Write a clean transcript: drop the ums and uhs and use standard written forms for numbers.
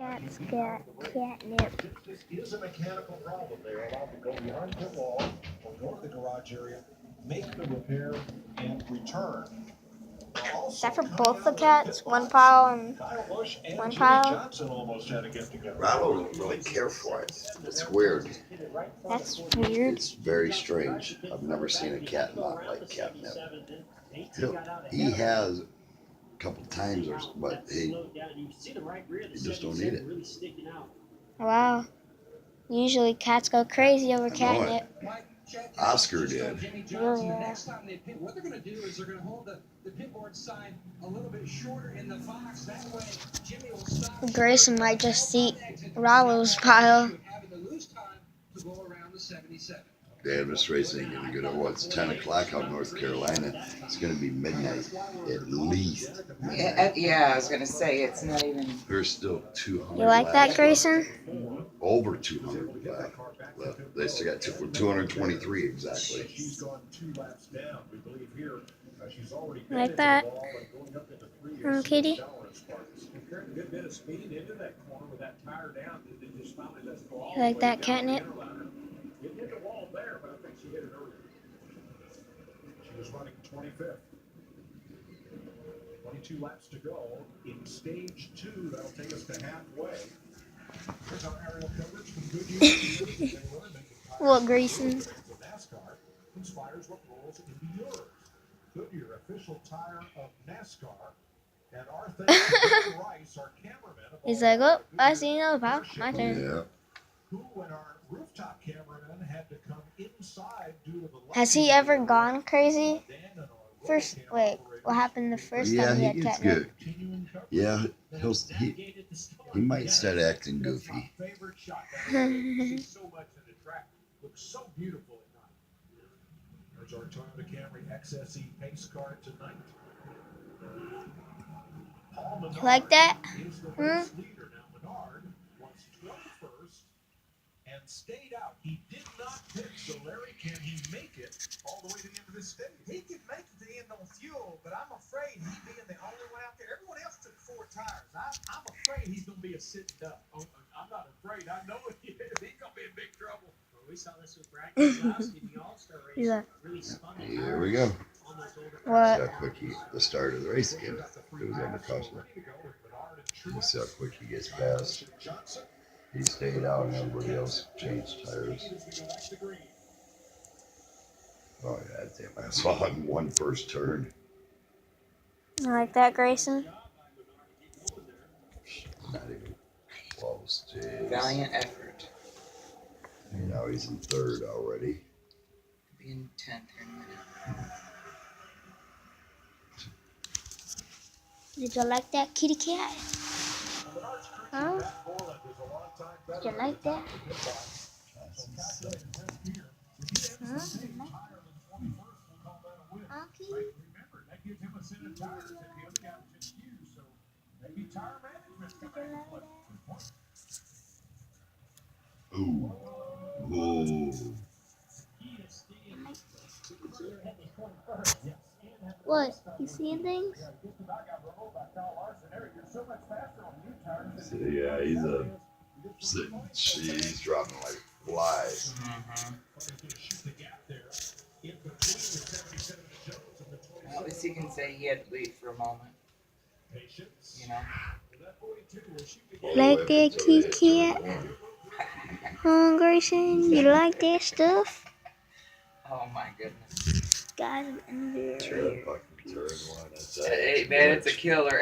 Cats got catnip. This is a mechanical problem. They're allowed to go behind the wall or go to the garage area, make the repair, and return. Is that for both the cats? One pile and one pile? Rollo doesn't really care for it. It's weird. That's weird. It's very strange. I've never seen a cat not like catnip. He has a couple times, but he just don't eat it. Wow. Usually cats go crazy over catnip. Oscar did. Really, yeah. Next time they pick, what they're going to do is they're going to hold the pitboard sign a little bit shorter in the box. That way, Jimmy will stop. Grayson might just eat Rollo's pile. Having the loose time to go around the 77. Yeah, this race ain't gonna get over. It's 10 o'clock out in North Carolina. It's gonna be midnight at least. Yeah, I was gonna say it's not even. There's still 200. You like that, Grayson? Over 200 left. They still got 223 exactly. You like that? Kitty? You like that, catnip? She was running 25th. 22 laps to go in stage 2. That'll take us to halfway. Here's our aerial coverage from Goodyear. What, Grayson? NASCAR inspires what rolls into yours. Goodyear, official tire of NASCAR. And our thanks to Rice, our cameraman. He's like, oh, I see another pile. My turn. Yeah. Who, when our rooftop cameraman had to come inside due to the Has he ever gone crazy? Wait, what happened the first time he had gets catnip? good. Yeah, he might start acting goofy. Looks so beautiful at night. There's our Toyota Camry XSE pace car tonight. You like that? Leader now. Menard was 21st and stayed out. He did not pick, so Larry, can he make it all the way to the end of this stage? He could make it to the end on fuel, but I'm afraid he being the only one out there. Everyone else took 4 tires. I'm afraid he's going to be a sitting duck. Oh, I'm not afraid. I know he is. He's going to be in big trouble. Well, we saw this with Brad Keselowski in the All-Star race. He's like, Really spun it. Here we go. what? See how quick the start of the race again. It was under caution. You see how quick he gets past. He stayed out and everybody else changed tires. Oh yeah, damn! I saw him one first turn. You like that, Grayson? Not even close. Jeez. Valiant effort. And now he's in third already. Be in 10th in a minute. Did you like that, kitty cat? Huh? Did you like that? Huh? Okay. Ooh. Ooh. What? You seeing things? So, yeah, he's dropping like flies. Well, at least you can say he had to leave for a moment. You know? Like that, kitty cat? Huh, Grayson? You like that stuff? Oh my goodness. Guys, I'm in there. Turn one. That's Hey man, it's a killer.